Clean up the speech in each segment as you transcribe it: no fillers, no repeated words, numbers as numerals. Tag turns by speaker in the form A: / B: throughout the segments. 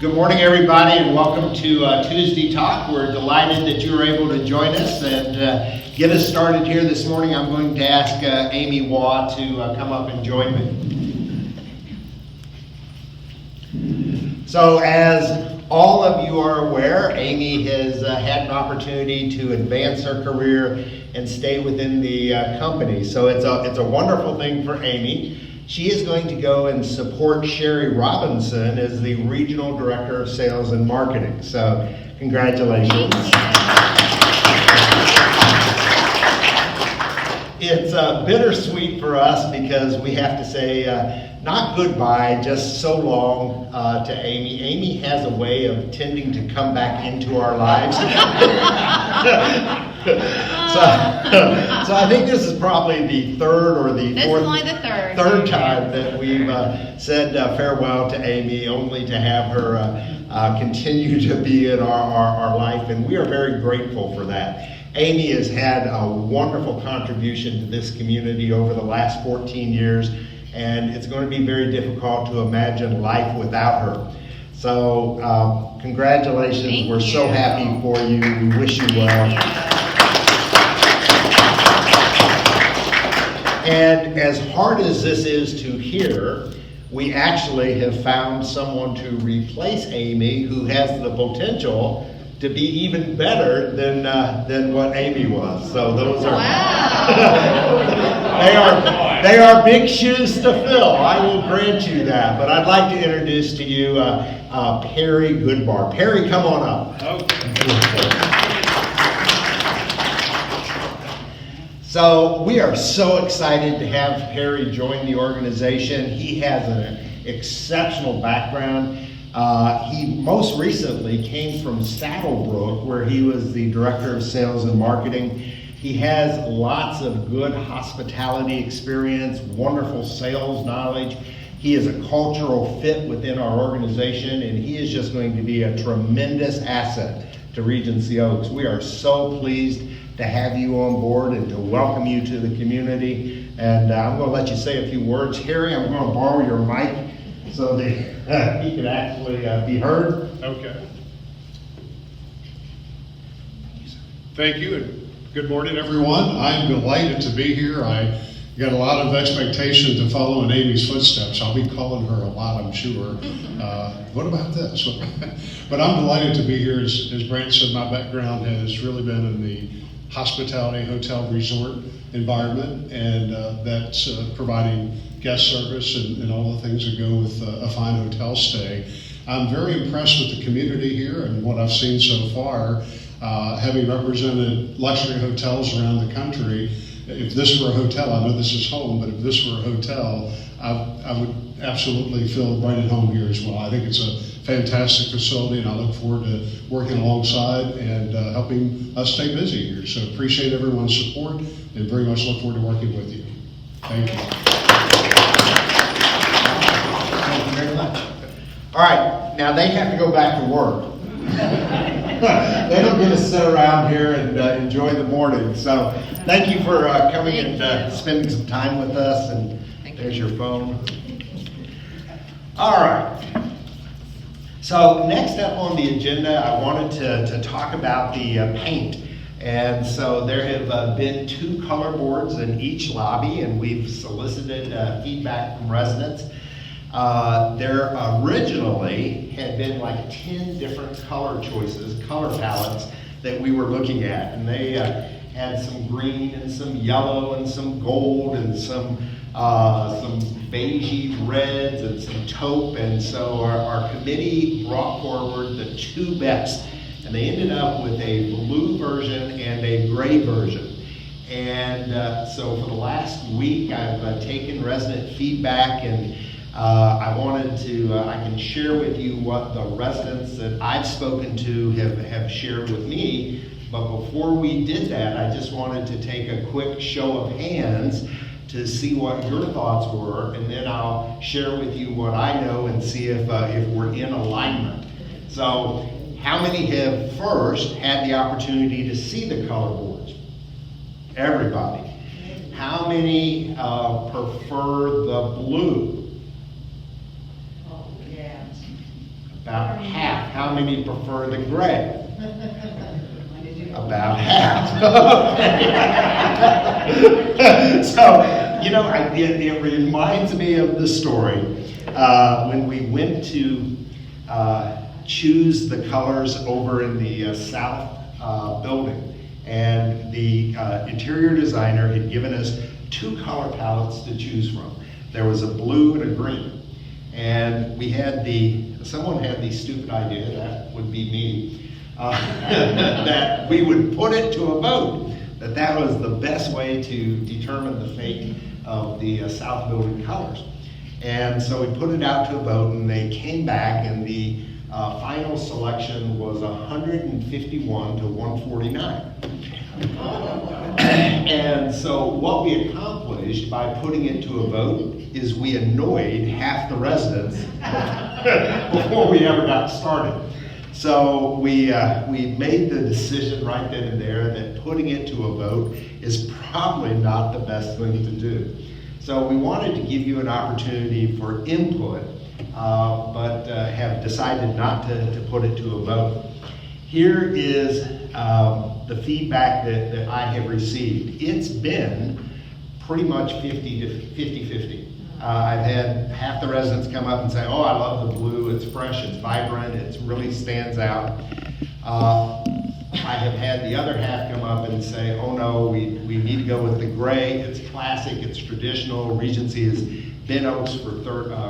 A: Good morning, everybody, and welcome to Tuesday Talk. We're delighted that you were able to join us and get us started here this morning. I'm going to ask Amy Waugh to come up and join me. So, as all of you are aware, Amy has had an opportunity to advance her career and stay within the company. So it's a wonderful thing for Amy. She is going to go and support Sherry Robinson as the Regional Director of Sales and Marketing. So, congratulations. It's bittersweet for us because we have to say not goodbye, just so long to Amy. Amy has a way of tending to come back into our lives. So I think this is probably the third or the fourth.
B: This is only the
A: third time that we've said farewell to Amy, only to have her continue to be in our life, and we are very grateful for that. Amy has had a wonderful contribution to this community over the last 14 years, and it's going to be very difficult to imagine life without her. So congratulations.
B: Thank
A: We're
B: you.
A: so happy for you. We wish you well. And as hard as this is to hear, we actually have found someone to replace Amy who has the potential to be even better than what Amy was. So those are they are big shoes to fill. I will grant you that. But I'd like to introduce to you Perry Goodbar. Perry, come on up. Okay. So we are so excited to have Perry join the organization. He has an exceptional background. He most recently came from Saddlebrook, where he was the Director of Sales and Marketing. He has lots of good hospitality experience, wonderful sales knowledge. He is a cultural fit within our organization, and he is just going to be a tremendous asset to Regency Oaks. We are so pleased to have you on board and to welcome you to the community. And I'm going to let you say a few words. Harry, I'm going to borrow your mic so that he can actually be heard.
C: Okay. Thank you, and good morning, everyone. I'm delighted to be here. I got a lot of expectation to follow in Amy's footsteps. I'll be calling her a lot, I'm sure. What about this? But I'm delighted to be here. As Brant said, my background has really been in the hospitality, hotel, resort environment, and that's providing guest service and all the things that go with a fine hotel stay. I'm very impressed with the community here and what I've seen so far, having represented luxury hotels around the country. If this were a hotel, I know this is home, but if this were a hotel, I would absolutely feel right at home here as well. I think it's a fantastic facility, and I look forward to working alongside and helping us stay busy here. So appreciate everyone's support and very much look forward to working with you. Thank you.
A: Thank you very much. All right, now they have to go back to work. They don't get to sit around here and enjoy the morning. So thank you for coming and spending some time with us. And there's your phone. All right. So next up on the agenda, I wanted to talk about the paint. And so there have been 2 color boards in each lobby, and we've solicited feedback from residents. There originally had been like 10 different color choices, color palettes that we were looking at. And they had some green and some yellow and some gold and some beigey reds and some taupe. And so our committee brought forward the 2 best. And they ended up with a blue version and a gray version. And so for the last week, I've taken resident feedback, and I wanted to, I can share with you what the residents that I've spoken to have shared with me. But before we did that, I just wanted to take a quick show of hands to see what your thoughts were, and then I'll share with you what I know and see if we're in alignment. So, how many have first had the opportunity to see the color boards? Everybody. How many prefer the blue? About half. How many prefer the gray? About half. So, you know, it reminds me of the story when we went to choose the colors over in the south building, and the interior designer had given us 2 color palettes to choose from. There was a blue and a green, and we had someone had the stupid idea, that would be me, that we would put it to a vote, that was the best way to determine the fate of the south building colors. And so we put it out to a vote, and they came back, and the final selection was 151 to 149. And so what we accomplished by putting it to a vote is we annoyed half the residents before we ever got started. So we made the decision right then and there that putting it to a vote is probably not the best thing to do. So we wanted to give you an opportunity for input, but have decided not to put it to a vote. Here is the feedback that I have received. It's been pretty much 50-50. I've had half the residents come up and say, oh, I love the blue, it's fresh, it's vibrant, it really stands out. I have had the other half come up and say, oh no, we need to go with the gray, it's classic, it's traditional, Regency has been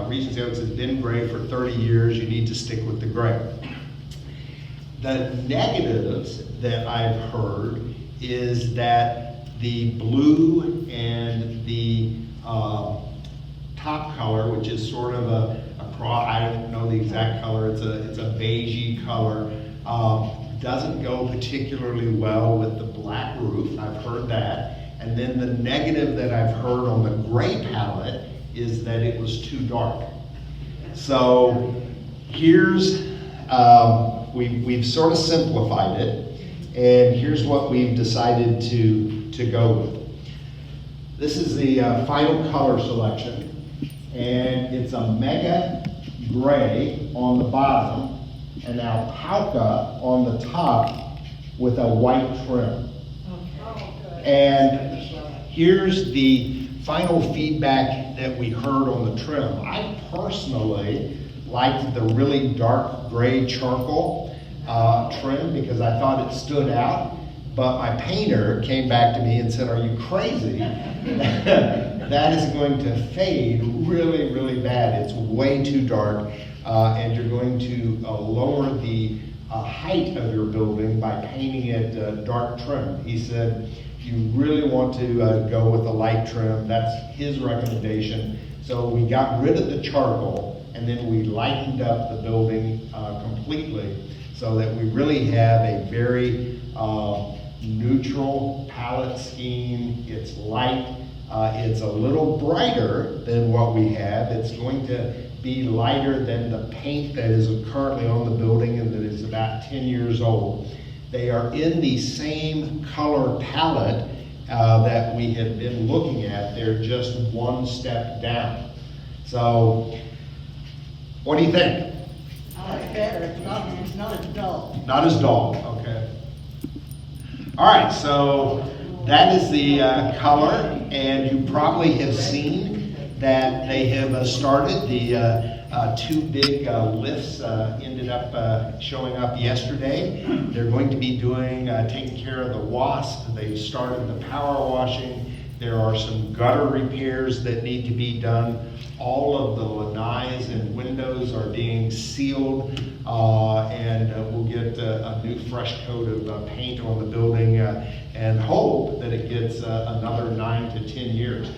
A: Regency Oaks has been gray for 30 years, you need to stick with the gray. The negatives that I've heard is that the blue and the top color, which is sort of a cross, I don't know the exact color, it's a beigey color, doesn't go particularly well with the black roof. I've heard that. And then the negative that I've heard on the gray palette is that it was too dark. So here's, we've sort of simplified it, and here's what we've decided to go with. This is the final color selection, and it's a mega gray on the bottom, and alpaca on the top with a white trim. And here's the final feedback that we heard on the trim. I personally liked the really dark gray charcoal trim because I thought it stood out, but my painter came back to me and said, are you crazy? That is going to fade really, really bad. It's way too dark, and you're going to lower the height of your building by painting it dark trim. He said, you really want to go with a light trim. That's his recommendation. So we got rid of the charcoal, and then we lightened up the building completely so that we really have a very neutral palette scheme. It's light. It's a little brighter than what we have. It's going to be lighter than the paint that is currently on the building and that is about 10 years old. They are in the same color palette that we have been looking at. They're just one step down. So, what do you think?
B: It's better. It's not as dull.
A: Not as dull, okay. All right, so that is the color, and you probably have seen that they have started. The 2 big lifts ended up showing up yesterday. They're going to be taking care of the wasp. They've started the power washing. There are some gutter repairs that need to be done. All of the lanais and windows are being sealed, and we'll get a new fresh coat of paint on the building and hope that it gets another 9 to 10 years.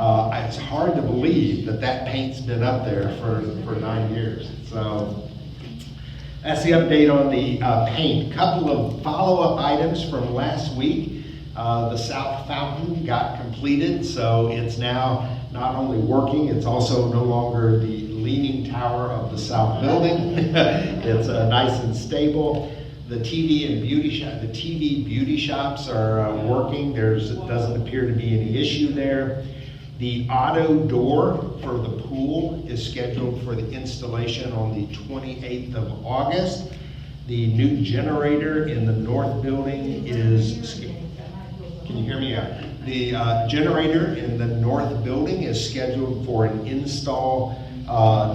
A: It's hard to believe that paint's been up there for 9 years. So that's the update on the paint. Couple of follow-up items from last week. The south fountain got completed, so it's now not only working, it's also no longer the leaning tower of the south building. It's nice and stable. The TV beauty shops are working. There doesn't appear to be any issue there.
D: The auto door for the pool is scheduled for the installation on the 28th of August. The new generator in the north building is, can you hear me out? The generator in the north building is scheduled for an install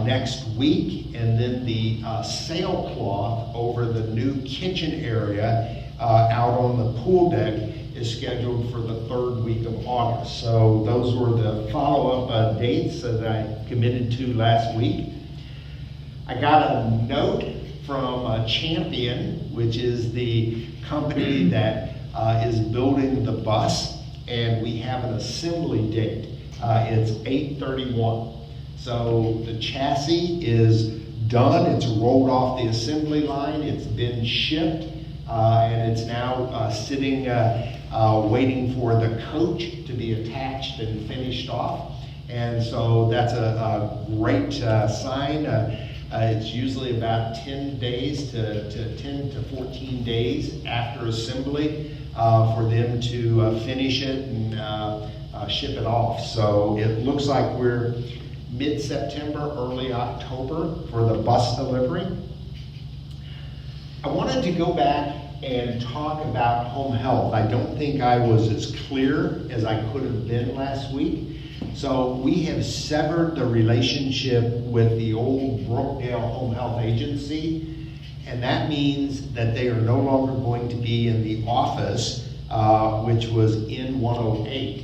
D: next week, and then the sailcloth over the new kitchen area out on the pool deck is scheduled for the third week of August. So those were the follow-up dates that I committed to last week. I got a note from Champion, which is the company that is building the bus, and we have an assembly date. It's 8/31. So the chassis is done, it's rolled off the assembly line, it's been shipped, and it's now sitting, waiting for the coach to be attached and finished off. And so that's a great sign. It's usually about 10 days to 10 to 14 days after assembly for them to finish it and ship it off. So it looks like we're mid-September, early October for the bus delivery. I wanted to go back and talk about home health. I don't think I was as clear as I could have been last week. So we have severed the relationship with the old Brookdale Home Health Agency, and that means that they are no longer going to be in the office, which was in 108.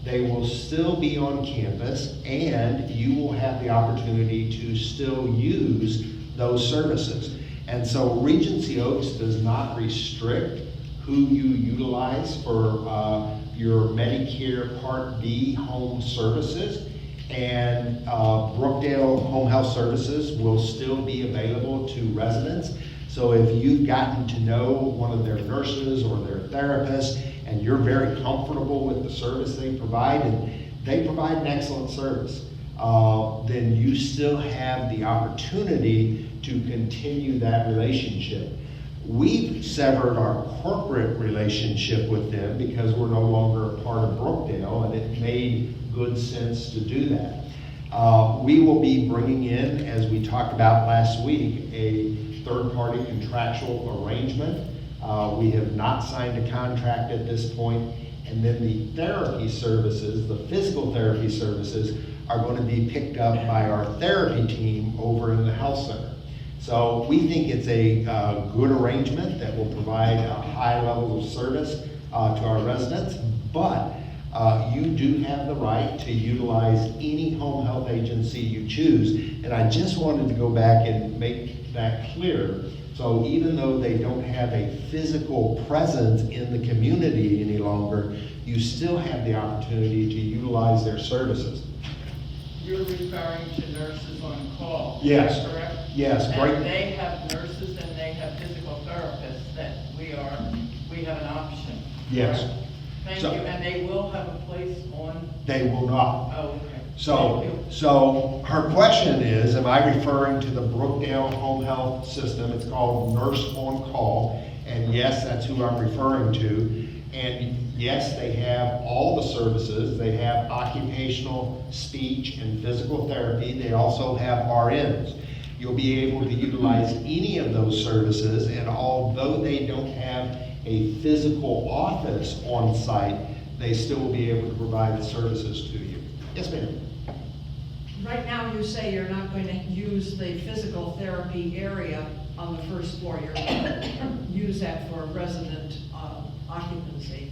D: They will still be on campus, and you will have the opportunity to still use those services. And so Regency Oaks does not restrict who you utilize for your Medicare Part B home services, and Brookdale Home Health Services will still be available to residents. So if you've gotten to know one of their nurses or their therapists, and you're very comfortable with the service they provide, and they provide an excellent service, then you still have the opportunity to continue that relationship. We've severed our corporate relationship with them because we're no longer a part of Brookdale, and it made good sense to do that. We will be bringing in, as we talked about last week, a third-party contractual arrangement. We have not signed a contract at this point, and then the therapy services, the physical therapy services, are going to be picked up by our therapy team over in the health center. So we think it's a good arrangement that will provide a high level of service to our residents, but you do have the right to utilize any home health agency you choose. And I just wanted to go back and make that clear. So even though they don't have a physical presence in the community any longer, you still have the opportunity to utilize their services.
E: You're referring to nurses on call,
D: Yes.
E: is that correct?
D: Yes, great.
E: And they have nurses and they have physical therapists that we have an option.
D: Yes.
E: correct? Thank
D: So-
E: you, and they will have a place on,
D: They will not.
E: oh, okay.
D: So,
E: Thank you.
D: so her question is, am I referring to the Brookdale Home Health System? It's called Nurse on Call, and yes, that's who I'm referring to. And yes, they have all the services. They have occupational, speech, and physical therapy. They also have RNs. You'll be able to utilize any of those services, and although they don't have a physical office on site, they still will be able to provide the services to you. Yes, ma'am.
F: Right now, you say you're not going to use the physical therapy area on the first floor. You're going to use that for resident occupancy.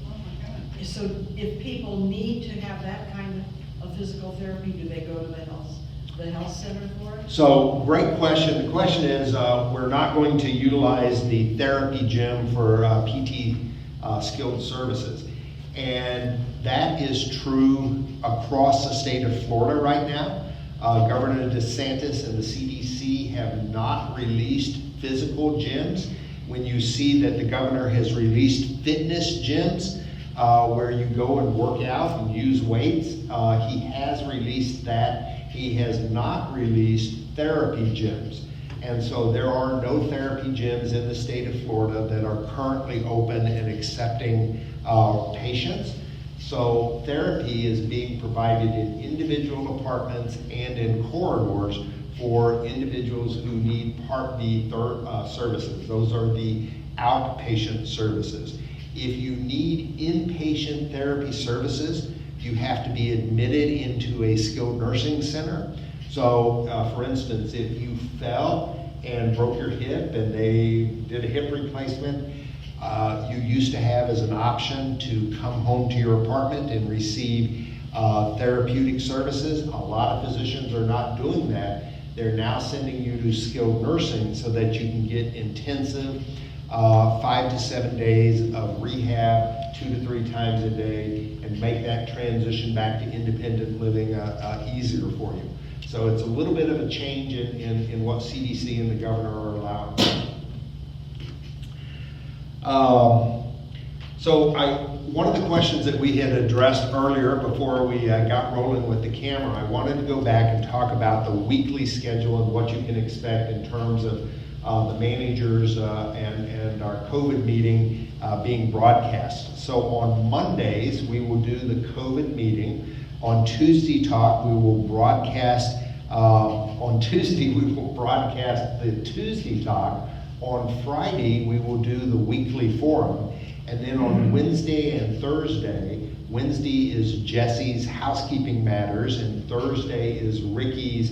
F: So if people need to have that kind of physical therapy, do they go to the health center for it?
D: So, great question. The question is, we're not going to utilize the therapy gym for PT skilled services. And that is true across the state of Florida right now. Governor DeSantis and the CDC have not released physical gyms. When you see that the governor has released fitness gyms, where you go and work out and use weights, he has released that. He has not released therapy gyms. And so there are no therapy gyms in the state of Florida that are currently open and accepting patients. So therapy is being provided in individual apartments and in corridors for individuals who need Part B services. Those are the outpatient services. If you need inpatient therapy services, you have to be admitted into a skilled nursing center. So, for instance, if you fell and broke your hip and they did a hip replacement, you used to have as an option to come home to your apartment and receive therapeutic services. A lot of physicians are not doing that. They're now sending you to skilled nursing so that you can get intensive 5 to 7 days of rehab 2 to 3 times a day and make that transition back to independent living easier for you. So it's a little bit of a change in what CDC and the governor are allowing. One of the questions that we had addressed earlier before we got rolling with the camera, I wanted to go back and talk about the weekly schedule and what you can expect in terms of the managers and our COVID meeting being broadcast. So on Mondays, we will do the COVID meeting. On Tuesday Talk, we will broadcast, on Tuesday, we will broadcast the Tuesday Talk. On Friday, we will do the weekly forum. And then on Wednesday and Thursday, Wednesday is Jesse's Housekeeping Matters, and Thursday is Ricky's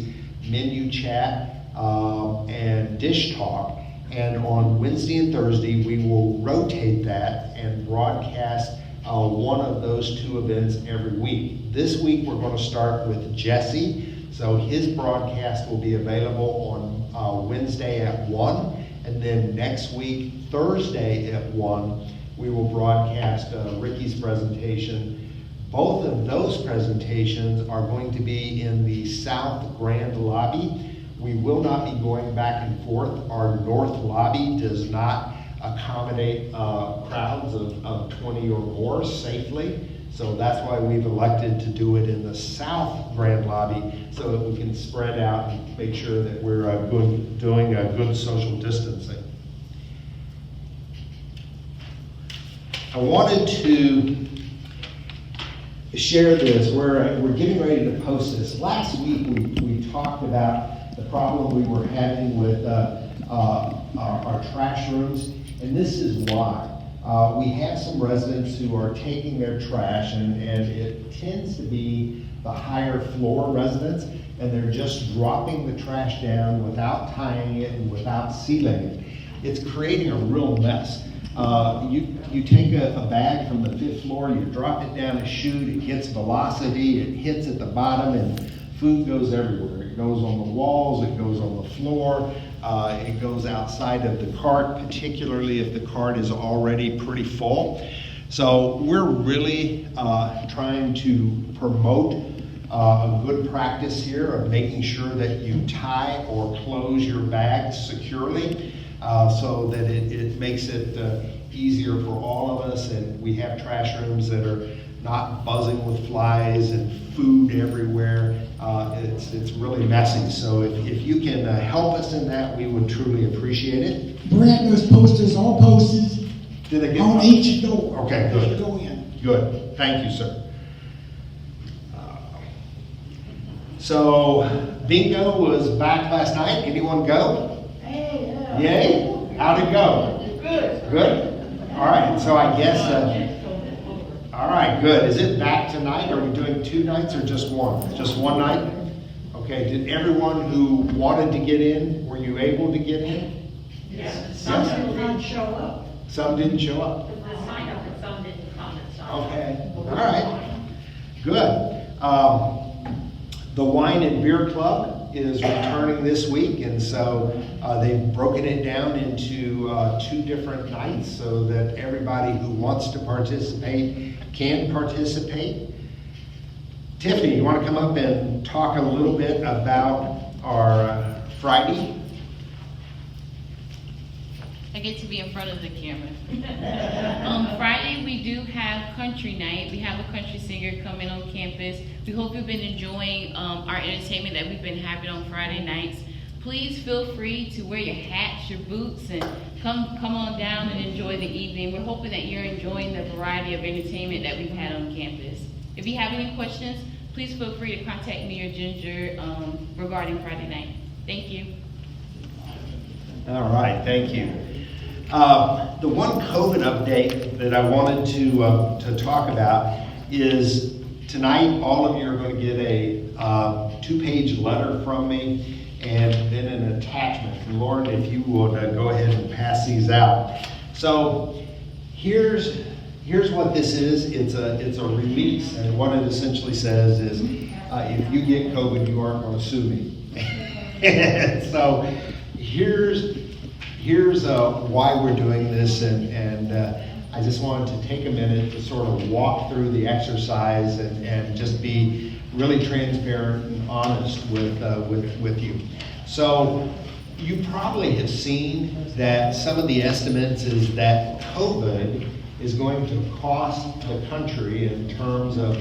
D: Menu Chat and Dish Talk. And on Wednesday and Thursday, we will rotate that and broadcast one of those 2 events every week. This week, we're going to start with Jesse. So his broadcast will be available on Wednesday at 1. And then next week, Thursday at 1, we will broadcast Ricky's presentation. Both of those presentations are going to be in the South Grand Lobby. We will not be going back and forth. Our North Lobby does not accommodate crowds of 20 or more safely. So that's why we've elected to do it in the South Grand Lobby so that we can spread out and make sure that we're doing a good social distancing. I wanted to share this. We're getting ready to post this. Last week we talked about the problem we were having with our trash rooms, and this is why. We have some residents who are taking their trash, and it tends to be the higher floor residents, and they're just dropping the trash down without tying it and without sealing it. It's creating a real mess. You take a bag from the 5th floor, you drop it down a chute, it gets velocity, it hits at the bottom, and food goes everywhere. It goes on the walls, it goes on the floor, it goes outside of the cart, particularly if the cart is already pretty full. So we're really trying to promote a good practice here of making sure that you tie or close your bags securely so that it makes it easier for all of us, and we have trash rooms that are not buzzing with flies and food everywhere. It's really messy. So if you can help us in that, we would truly appreciate it.
G: Brad, those posters all posted
D: Did I get
G: on each door.
D: Okay, good.
G: As you go in.
D: Good. Thank you, sir. So bingo was back last night. Anyone go?
B: Hey, yeah.
D: Yay? How'd it go?
B: Good.
D: Good? All right, so I guess, all right, good. Is it back tonight? Are we doing 2 nights or just one? Just one night? Okay, did everyone who wanted to get in, were you able to get in?
F: Yes, some people didn't show up.
D: Some didn't show up?
H: The sign up and some didn't come and stuff.
D: Okay, all right, good. The Wine and Beer Club is returning this week, and so they've broken it down into 2 different nights so that everybody who wants to participate can participate. Tiffany, you want to come up and talk a little bit about our Friday?
H: I get to be in front of the camera. Friday, we do have country night. We have a country singer coming on campus. We hope you've been enjoying our entertainment that we've been having on Friday nights. please feel free to wear your hats, your boots, and come on down and enjoy the evening. We're hoping that you're enjoying the variety of entertainment that we've had on campus. If you have any questions, please feel free to contact me or Ginger regarding Friday night. Thank you.
D: All right, thank you. The one COVID update that I wanted to talk about is tonight, all of you are going to get a 2-page letter from me and then an attachment. And Lauren, if you would go ahead and pass these out. So here's what this is. It's a release, and what it essentially says is, if you get COVID, you aren't going to sue me. And so here's why we're doing this, and I just wanted to take a minute to sort of walk through the exercise and just be really transparent and honest with you. So you probably have seen that some of the estimates is that COVID is going to cost the country in terms of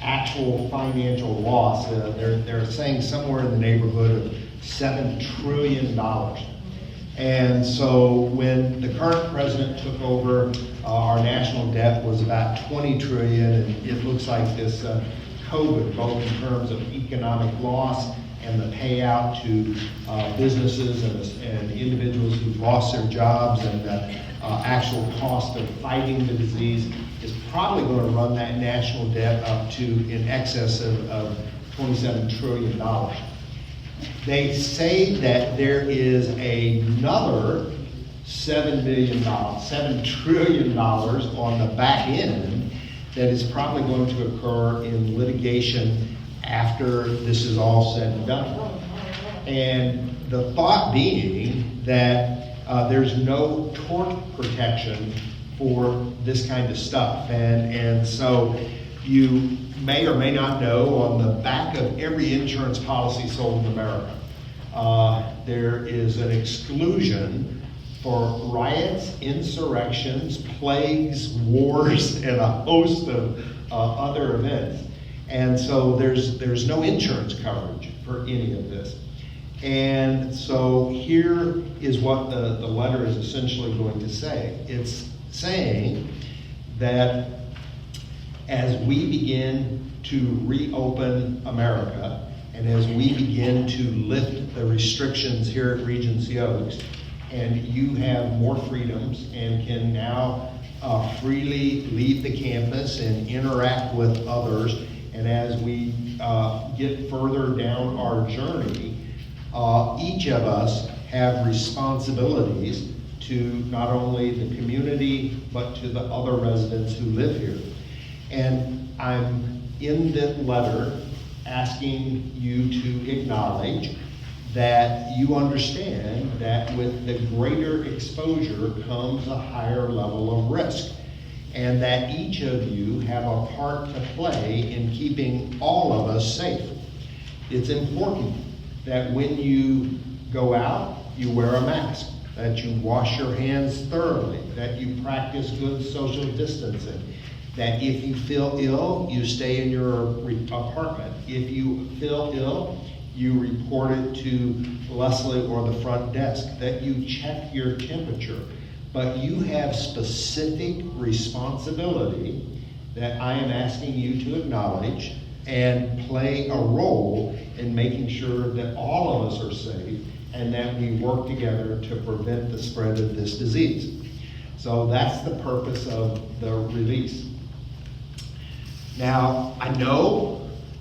D: actual financial loss. They're saying somewhere in the neighborhood of $7 trillion. And so when the current president took over, our national debt was about 20 trillion, and it looks like this COVID, both in terms of economic loss and the payout to businesses and individuals who've lost their jobs, and the actual cost of fighting the disease, is probably going to run that national debt up to in excess of $27 trillion. They say that there is another $7 trillion on the back end that is probably going to occur in litigation after this is all said and done. And the thought being that there's no tort protection for this kind of stuff. And so you may or may not know, on the back of every insurance policy sold in America, there is an exclusion for riots, insurrections, plagues, wars, and a host of other events. And so there's no insurance coverage for any of this. And so here is what the letter is essentially going to say. It's saying that as we begin to reopen America, and as we begin to lift the restrictions here at Regency Oaks, and you have more freedoms and can now freely leave the campus and interact with others, and as we get further down our journey, each of us have responsibilities to not only the community, but to the other residents who live here. And I'm in that letter asking you to acknowledge that you understand that with the greater exposure comes a higher level of risk, and that each of you have a part to play in keeping all of us safe. It's important that when you go out, you wear a mask, that you wash your hands thoroughly, that you practice good social distancing, that if you feel ill, you stay in your apartment. If you feel ill, you report it to Leslie or the front desk, that you check your temperature. But you have specific responsibility that I am asking you to acknowledge and play a role in making sure that all of us are safe and that we work together to prevent the spread of this disease. So that's the purpose of the release. Now, I know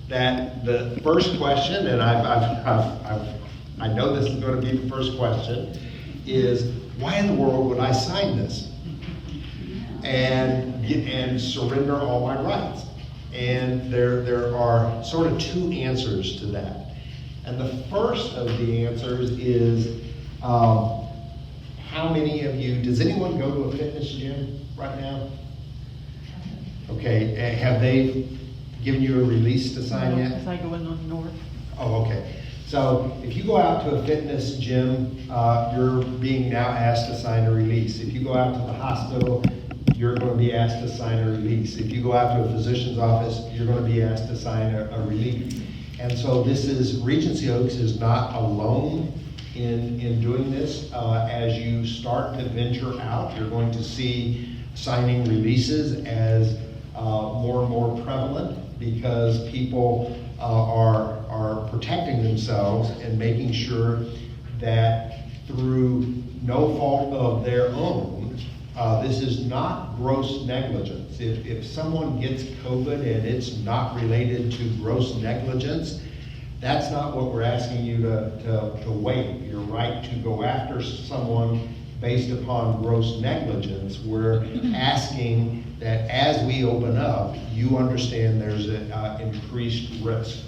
D: that the first question, and I know this is going to be the first question, is why in the world would I sign this and surrender all my rights? And there are sort of two answers to that. And the first of the answers is, how many of you, does anyone go to a fitness gym right now? Okay, have they given you a release to sign yet?
B: Because I go in on north.
D: Oh, okay. So if you go out to a fitness gym, you're being now asked to sign a release. If you go out to the hospital, you're going to be asked to sign a release. If you go out to a physician's office, you're going to be asked to sign a release. And so this is, Regency Oaks is not alone in doing this. As you start to venture out, you're going to see signing releases as more and more prevalent, because people are protecting themselves and making sure that through no fault of their own, this is not gross negligence. If someone gets COVID and it's not related to gross negligence, that's not what we're asking you to waive. Your right to go after someone based upon gross negligence. We're asking that as we open up, you understand there's an increased risk.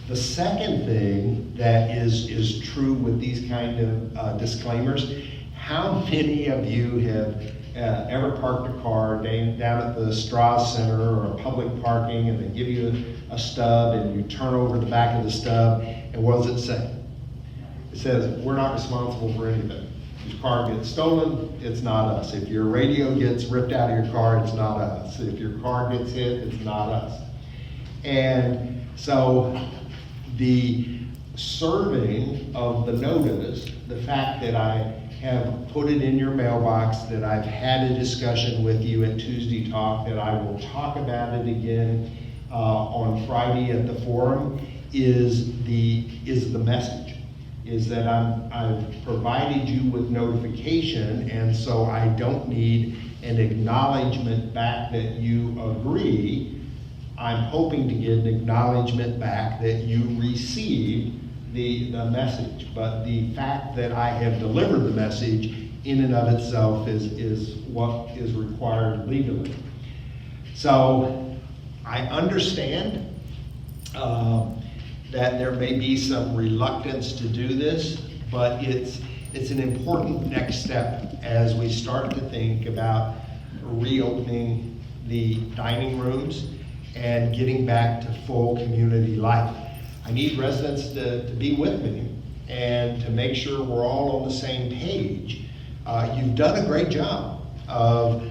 D: The second thing that is true with these kind of disclaimers, how many of you have ever parked a car down at the Strauss Center or a public parking, and they give you a stub and you turn over the back of the stub, and what does it say? It says, we're not responsible for anything. If your car gets stolen, it's not us. If your radio gets ripped out of your car, it's not us. If your car gets hit, it's not us. And so the serving of the notice, the fact that I have put it in your mailbox, that I've had a discussion with you at Tuesday Talk, that I will talk about it again on Friday at the forum, is the message. Is that I've provided you with notification, and so I don't need an acknowledgement back that you agree. I'm hoping to get an acknowledgement back that you received the message. But the fact that I have delivered the message in and of itself is what is required legally. So I understand that there may be some reluctance to do this, but it's an important next step as we start to think about reopening the dining rooms and getting back to full community life. I need residents to be with me and to make sure we're all on the same page. You've done a great job of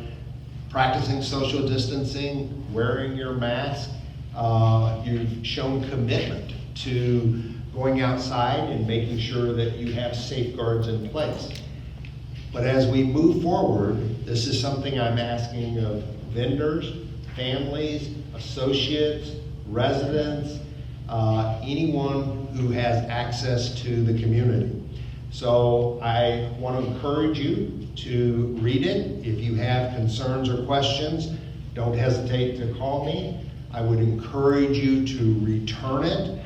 D: practicing social distancing, wearing your mask. You've shown commitment to going outside and making sure that you have safeguards in place. But as we move forward, this is something I'm asking of vendors, families, associates, residents, anyone who has access to the community. So I want to encourage you to read it. If you have concerns or questions, don't hesitate to call me. I would encourage you to return it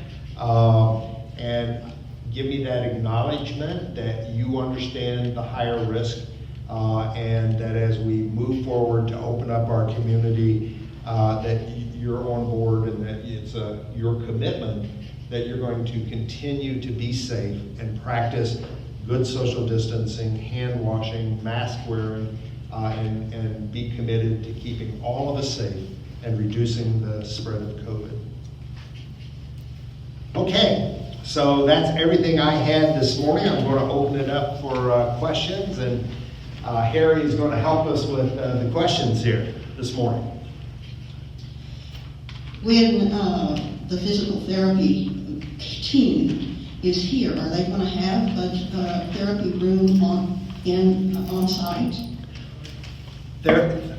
D: and give me that acknowledgement that you understand the higher risk and that as we move forward to open up our community, that you're on board and that it's your commitment that you're going to continue to be safe and practice good social distancing, hand washing, mask wearing, and be committed to keeping all of us safe and reducing the spread of COVID. Okay, so that's everything I had this morning. I'm going to open it up for questions, and Harry is going to help us with the questions here this morning.
B: When the physical therapy team is here, are they going to have a therapy room on site?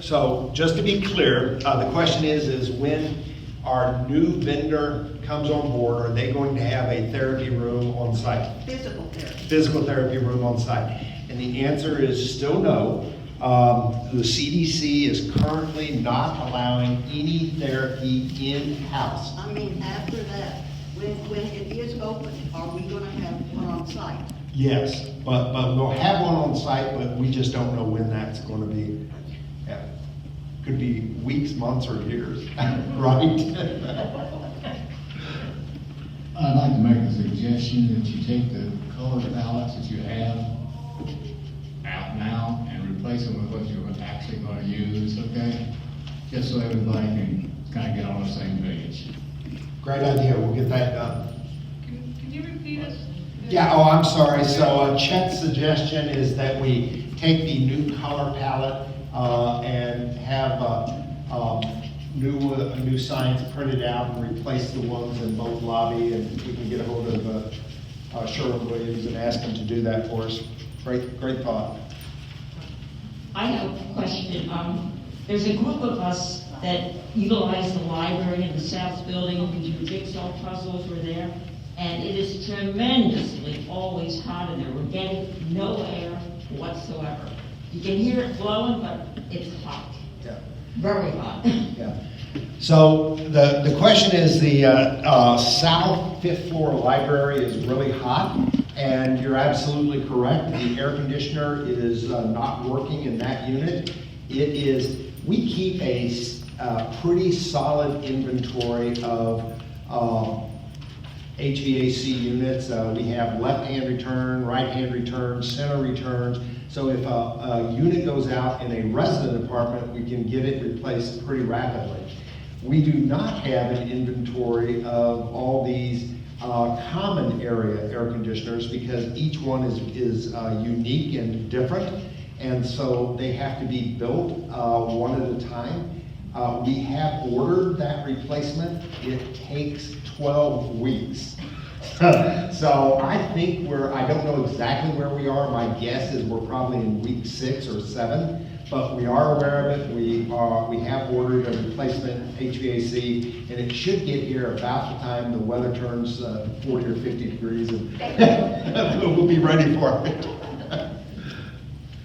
D: So just to be clear, the question is when our new vendor comes on board, are they going to have a therapy room on site?
B: Physical therapy.
D: Physical therapy room on site? And the answer is still no. The CDC is currently not allowing any therapy in-house.
B: I mean, after that, when it is open, are we going to have one on site?
D: Yes, but we'll have one on site, but we just don't know when that's going to be. Yeah. Could be weeks, months, or years, right?
I: I'd like to make a suggestion that you take the color palettes that you have out now and replace them with what you're actually going to use, okay? Just so everybody can kind of get on the same page.
D: Great idea, we'll get that done.
E: Can you repeat us?
D: Yeah, oh, I'm sorry. So Chet's suggestion is that we take the new color palette and have new signs printed out and replace the ones in both lobby, and we can get a hold of
A: Sherwin-Williams and ask them to do that for us. Great thought.
J: I have a question. There's a group of us that utilize the library in the South Building. We do jigsaw puzzles. We're there. And it is tremendously always hot in there. We're getting no air whatsoever. You can hear it blowing, but it's hot.
A: Yeah.
J: Very hot.
A: Yeah. So the question is, the south fifth floor library is really hot, and you're absolutely correct. The air conditioner is not working in that unit. We keep a pretty solid inventory of HVAC units. We have left-hand return, right-hand return, center returns. So if a unit goes out in a resident apartment, we can get it replaced pretty rapidly. We do not have an inventory of all these common area air conditioners because each one is unique and different, and so they have to be built one at a time. We have ordered that replacement. It takes 12 weeks. So I think I don't know exactly where we are. My guess is we're probably in week 6 or 7, but we are aware of it. We have ordered a replacement HVAC, and it should get here about the time the weather turns 40 or 50 degrees, and we'll be ready for it.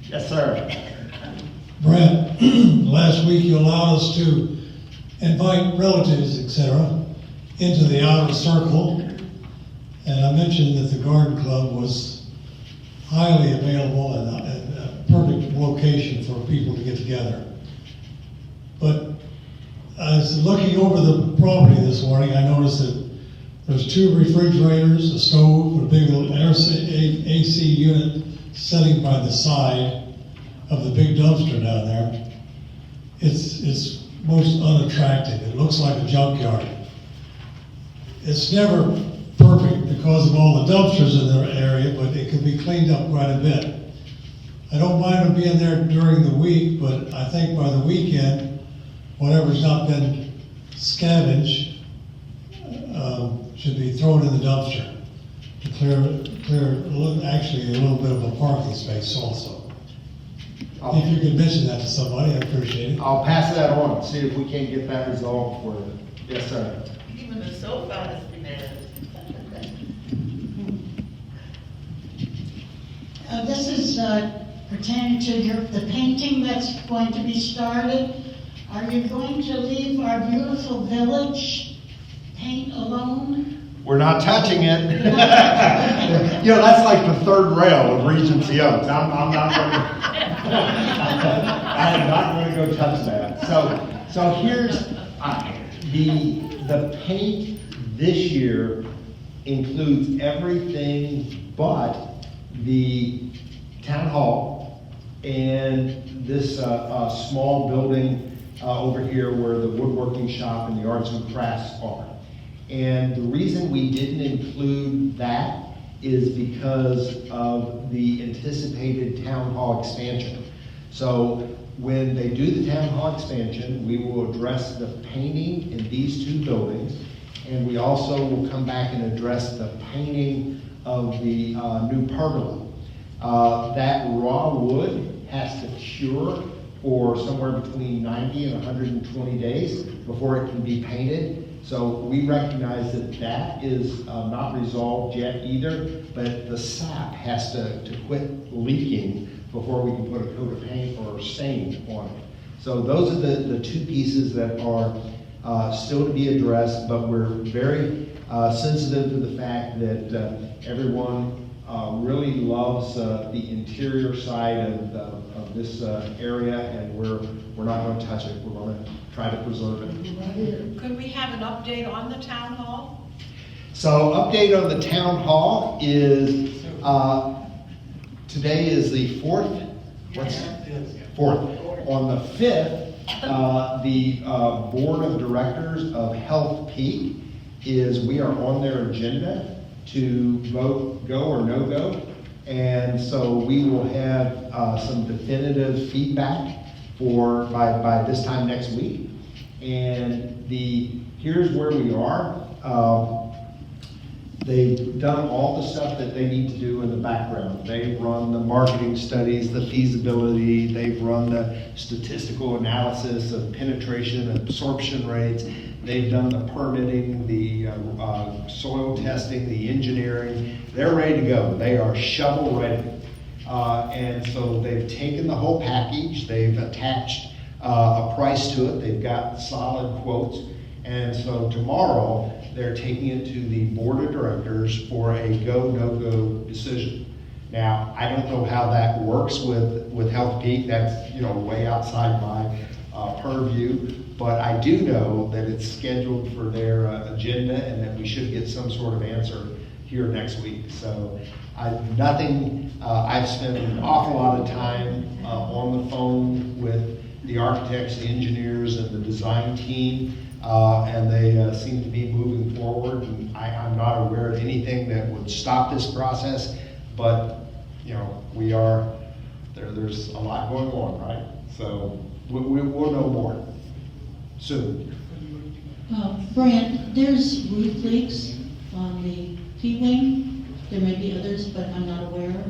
A: Yes, sir.
G: Brent, last week you allowed us to invite relatives, etc., into the outer circle, and I mentioned that the garden club was highly available and a perfect location for people to get together. But as looking over the property this morning, I noticed that there's 2 refrigerators, a stove, a big AC unit sitting by the side of the big dumpster down there. It's most unattractive. It looks like a junkyard. It's never perfect because of all the dumpsters in the area, but it can be cleaned up quite a bit. I don't mind them being there during the week, but I think by the weekend, whatever's not been scavenged should be thrown in the dumpster to clear actually a little bit of a parking space also. If you could mention that to somebody, I'd appreciate it.
A: I'll pass that on, see if we can get that resolved for you. Yes, sir.
E: Even the sofa is demanded.
K: This is pertaining to the painting that's going to be started. Are you going to leave our beautiful village paint alone?
A: We're not touching it. You know, that's like the third rail of Regency Oaks. I'm not going to, I am not going to go touch that. So here's, the paint this year includes everything but the town hall and this small building over here where the woodworking shop and the arts and crafts are. And the reason we didn't include that is because of the anticipated town hall expansion. So when they do the town hall expansion, we will address the painting in these 2 buildings, and we also will come back and address the painting of the new pergola. That raw wood has to cure for somewhere between 90 and 120 days before it can be painted. So we recognize that is not resolved yet either, but the sap has to quit leaking before we can put a coat of paint or stain on it. So those are the 2 pieces that are still to be addressed, but we're very sensitive to the fact that everyone really loves the interior side of this area, and we're not going to touch it. We're going to try to preserve it.
F: Could we have an update on the town hall?
A: So update on the town hall is, today is the 4th? What's 4th. On the 5th, the Board of Directors of Health Peak we are on their agenda to vote go or no go. And so we will have some definitive feedback by this time next week. And here's where we are.
D: They've done all the stuff that they need to do in the background. They've run the marketing studies, the feasibility, they've run the statistical analysis of penetration and absorption rates. They've done the permitting, the soil testing, the engineering. They're ready to go. They are shovel ready. And so they've taken the whole package, they've attached a price to it, they've got solid quotes. And so tomorrow, they're taking it to the board of directors for a go, no-go decision. Now, I don't know how that works with Health Peak. That's, way outside my purview. But I do know that it's scheduled for their agenda and that we should get some sort of answer here next week. So I've spent an awful lot of time on the phone with the architects, the engineers, and the design team. And they seem to be moving forward. And I'm not aware of anything that would stop this process, but there's a lot going on, right? So we'll know more soon.
K: Brent, there's roof leaks on the P-wing. There may be others, but I'm not aware,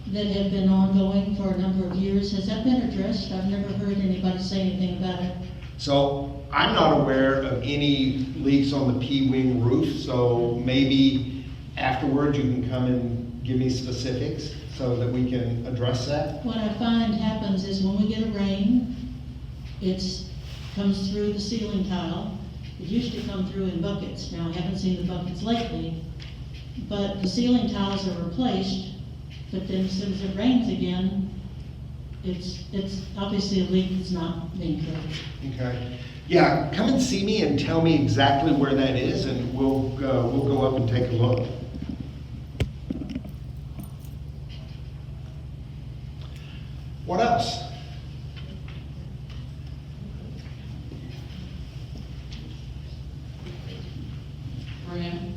K: that have been ongoing for a number of years. Has that been addressed? I've never heard anybody say anything about it.
D: So I'm not aware of any leaks on the P-wing roof, so maybe afterwards you can come and give me specifics so that we can address that.
K: What I find happens is when we get a rain, it comes through the ceiling tile. It used to come through in buckets. Now I haven't seen the buckets lately, but the ceiling tiles are replaced, but then as soon as it rains again, it's obviously a leak that's not being covered.
D: Okay. Yeah, come and see me and tell me exactly where that is, and we'll go up and take a look. What else?
E: Fran,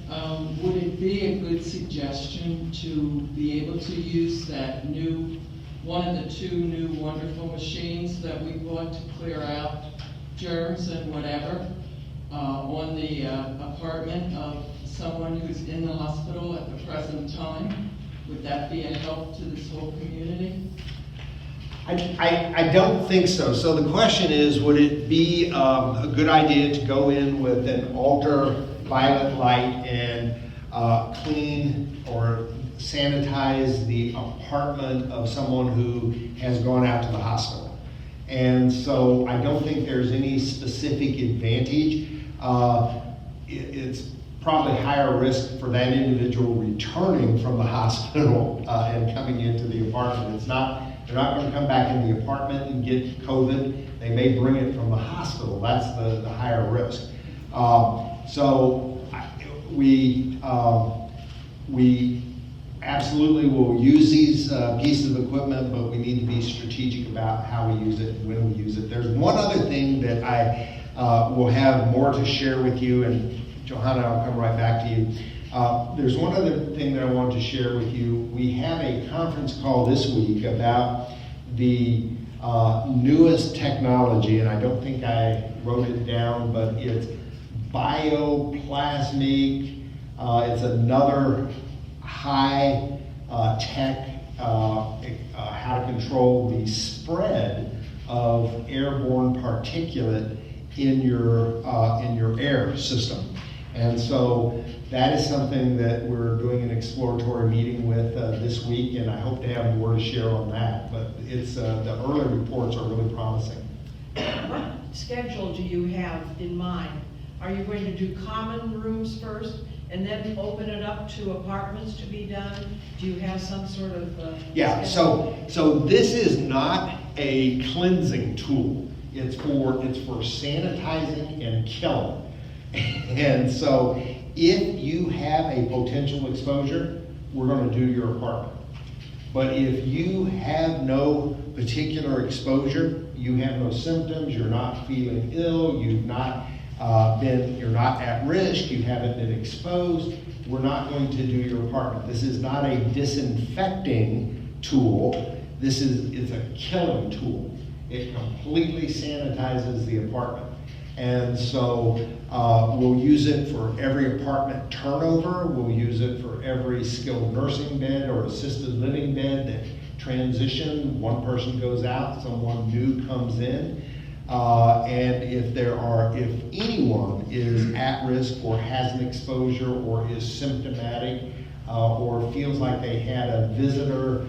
E: would it be a good suggestion to be able to use that one of the two new wonderful machines that we bought to clear out germs and whatever, on the apartment of someone who's in the hospital at the present time? Would that be a help to this whole community?
D: I don't think so. So the question is, would it be a good idea to go in with an ultraviolet light and clean or sanitize the apartment of someone who has gone out to the hospital? And so I don't think there's any specific advantage. It's probably higher risk for that individual returning from the hospital and coming into the apartment. They're not going to come back in the apartment and get COVID. They may bring it from the hospital. That's the higher risk. So we absolutely will use these pieces of equipment, but we need to be strategic about how we use it and when we use it. There's one other thing that I will have more to share with you, and Johanna, I'll come right back to you. There's one other thing that I wanted to share with you. We have a conference call this week about the newest technology, and I don't think I wrote it down, but it's bioplasmic. It's another high tech how to control the spread of airborne particulate in your air system. And so that is something that we're doing an exploratory meeting with this week, and I hope to have more to share on that. But it's the early reports are really promising.
F: What schedule do you have in mind? Are you going to do common rooms first and then open it up to apartments to be done? Do you have some sort of
D: Yeah, so this is not a cleansing tool. It's for sanitizing and killing. And so if you have a potential exposure, we're going to do your apartment. But if you have no particular exposure, you have no symptoms, you're not feeling ill, you're not at risk, you haven't been exposed, we're not going to do your apartment. This is not a disinfecting tool. It's a killing tool. It completely sanitizes the apartment. And so we'll use it for every apartment turnover. We'll use it for every skilled nursing bed or assisted living bed that transition. One person goes out, someone new comes in. And if anyone is at risk or has an exposure or is symptomatic or feels like they had a visitor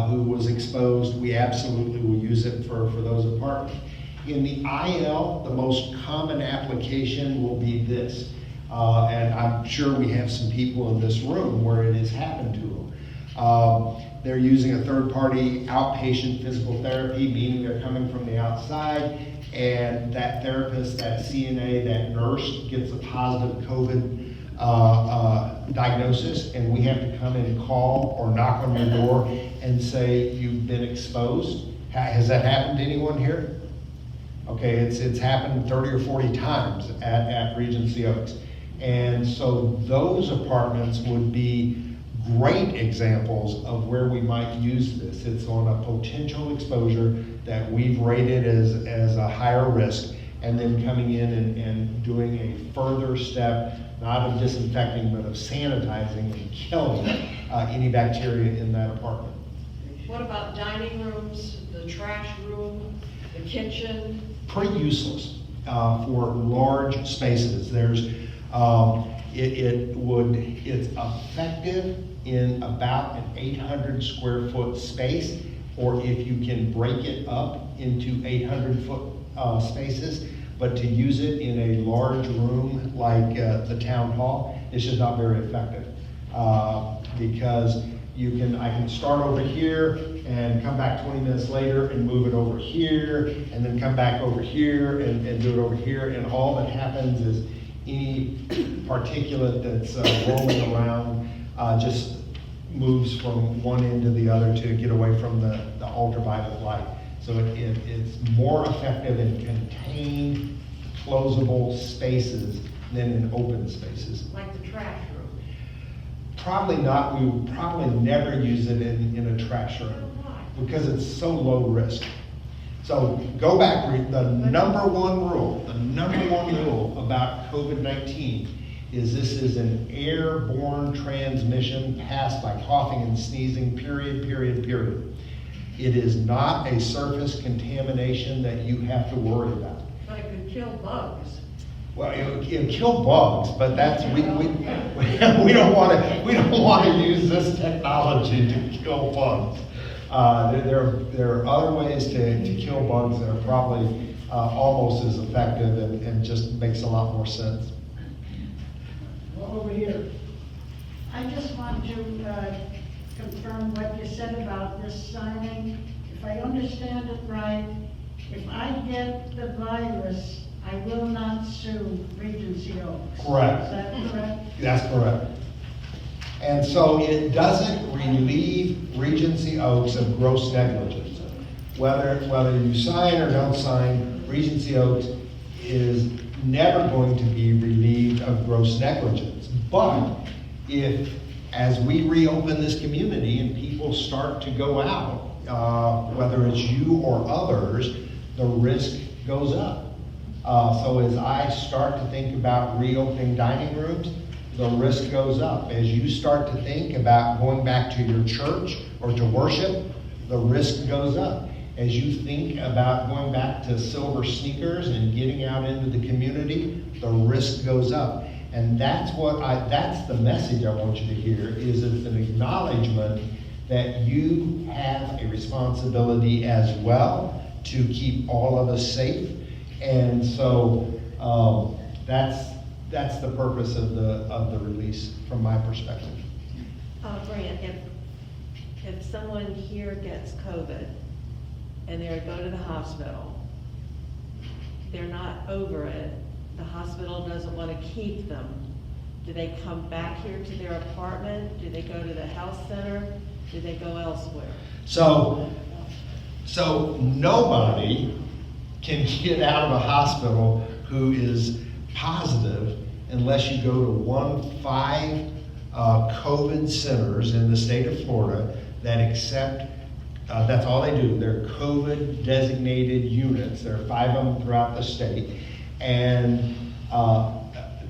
D: who was exposed, we absolutely will use it for those apartments. In the IL, the most common application will be this. And I'm sure we have some people in this room where it has happened to them. They're using a third-party outpatient physical therapy, meaning they're coming from the outside, and that therapist, that CNA, that nurse gets a positive COVID diagnosis, and we have to come and call or knock on your door and say, you've been exposed. Has that happened to anyone here? Okay, it's happened 30 or 40 times at Regency Oaks. And so those apartments would be great examples of where we might use this. It's on a potential exposure that we've rated as a higher risk, and then coming in and doing a further step, not of disinfecting, but of sanitizing and killing any bacteria in that apartment.
F: What about dining rooms, the trash room, the kitchen?
D: Pretty useless for large spaces. It's effective in about an 800 square foot space, or if you can break it up into 800 foot spaces, but to use it in a large room like the town hall, it's just not very effective. Because I can start over here and come back 20 minutes later and move it over here, and then come back over here and do it over here, and all that happens is any particulate that's rolling around just moves from one end to the other to get away from the ultraviolet light. So it's more effective in contained, closable spaces than in open spaces.
F: Like the trash room?
D: Probably not. We would probably never use it in a trash room because it's so low risk. So go back, the number one rule about COVID-19 is this is an airborne transmission passed by coughing and sneezing, period. It is not a surface contamination that you have to worry about.
F: But it could kill bugs.
D: Well, it'll kill bugs, but that's we don't want to use this technology to kill bugs. There are other ways to kill bugs that are probably almost as effective and just makes a lot more sense.
L: Over here. I just want to confirm what you said about this signing. If I understand it right, if I get the virus, I will not sue Regency Oaks.
D: Correct.
L: Is that correct?
D: That's correct. And so it doesn't relieve Regency Oaks of gross negligence. Whether you sign or don't sign, Regency Oaks is never going to be relieved of gross negligence. But if, as we reopen this community and people start to go out, whether it's you or others, the risk goes up. So as I start to think about reopening dining rooms, the risk goes up. As you start to think about going back to your church or to worship, the risk goes up. As you think about going back to silver sneakers and getting out into the community, the risk goes up. And that's the message I want you to hear, is it's an acknowledgement that you have a responsibility as well to keep all of us safe. And so that's the purpose of the release from my perspective.
M: Grant, if someone here gets COVID and they go to the hospital, they're not over it, the hospital doesn't want to keep them, do they come back here to their apartment? Do they go to the health center? Do they go elsewhere? So
D: nobody can get out of a hospital who is positive unless you go to 5 COVID centers in the state of Florida that accept, that's all they do. They're COVID designated units. There are 5 of them throughout the state. And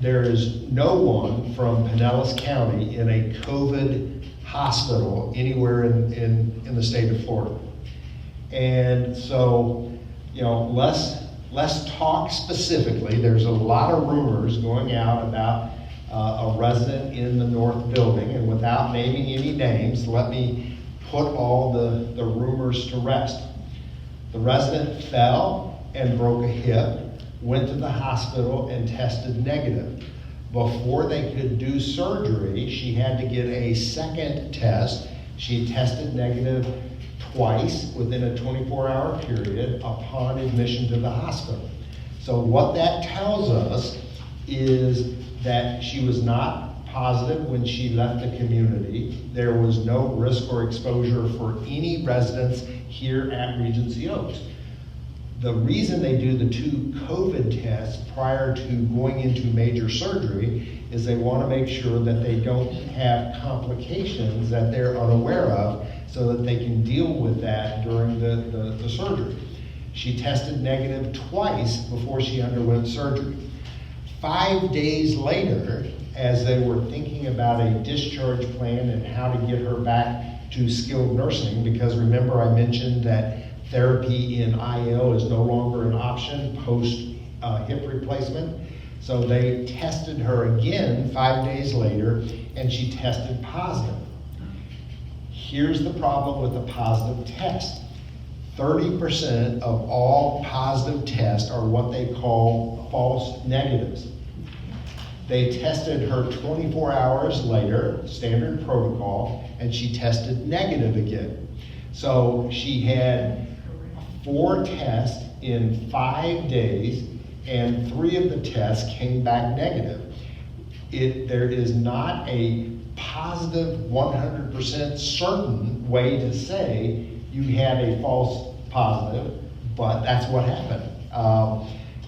D: there is no one from Pinellas County in a COVID hospital anywhere in the state of Florida. And so, you know, let's talk specifically. There's a lot of rumors going out about a resident in the north building, and without naming any names, let me put all the rumors to rest. The resident fell and broke a hip, went to the hospital and tested negative. Before they could do surgery, she had to get a second test. She tested negative twice within a 24-hour period upon admission to the hospital. So what that tells us is that she was not positive when she left the community. There was no risk or exposure for any residents here at Regency Oaks. The reason they do the 2 COVID tests prior to going into major surgery is they want to make sure that they don't have complications that they're unaware of, so that they can deal with that during the surgery. She tested negative twice before she underwent surgery. 5 days later, as they were thinking about a discharge plan and how to get her back to skilled nursing, because remember I mentioned that therapy in IL is no longer an option post hip replacement. So they tested her again 5 days later, and she tested positive. Here's the problem with a positive test. 30% of all positive tests are what they call false negatives. They tested her 24 hours later, standard protocol, and she tested negative again. So she had 4 tests in 5 days, and 3 of the tests came back negative. There is not a positive 100% certain way to say you had a false positive, but that's what happened.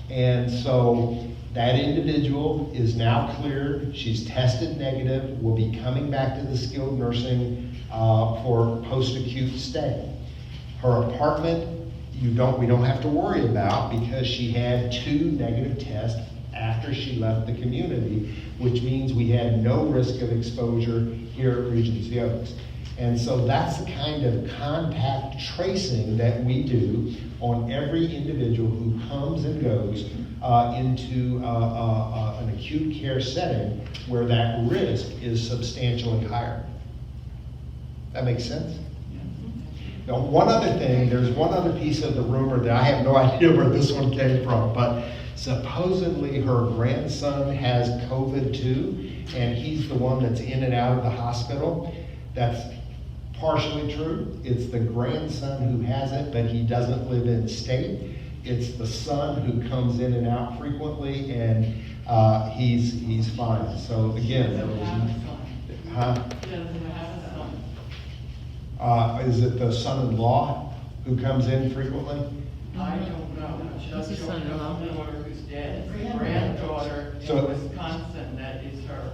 D: And so that individual is now cleared. She's tested negative, will be coming back to the skilled nursing for post-acute stay. Her apartment, we don't have to worry about, because she had 2 negative tests after she left the community, which means we had no risk of exposure here at Regency Oaks. And so that's the kind of contact tracing that we do on every individual who comes and goes into an acute care setting where that risk is substantially higher. That makes sense? Now, one other thing, there's one other piece of the rumor that I have no idea where this one came from, but supposedly her grandson has COVID too, and he's the one that's in and out of the hospital. That's partially true. It's the grandson who has it, but he doesn't live in state. It's the son who comes in and out frequently, and he's fine. So again, there was, is it the son-in-law who comes in frequently?
E: I don't know.
H: That's his son-in-law.
E: The daughter who's dead, his granddaughter in
A: So-
E: Wisconsin, that is her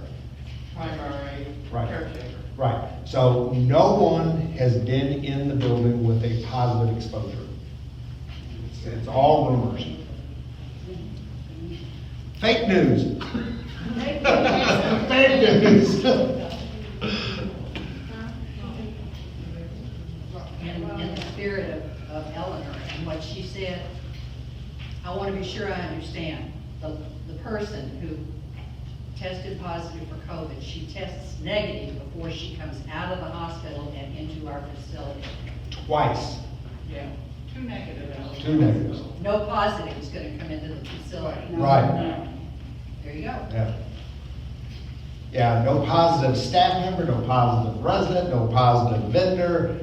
E: primary
A: Right.
E: caretaker.
A: Right, so no one has been in the building with a positive exposure. It's all rumors. Fake news. Fake news.
F: In the spirit of Eleanor and what she said, I want to be sure I understand. The person who tested positive for COVID, she tests negative before she comes out of the hospital and into our facility.
A: Twice.
E: Yeah, 2 negative.
A: 2 negatives.
F: No positive is going to come into the facility.
A: Right.
F: There you go.
A: Yeah. Yeah, no positive staff member, no positive resident, no positive vendor.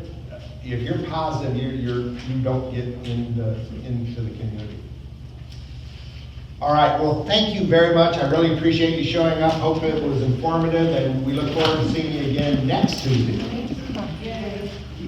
A: If you're positive, you don't get into the community. All right, well, thank you very much. I really appreciate you showing up. Hope it was informative, and we look forward to seeing you again next Tuesday.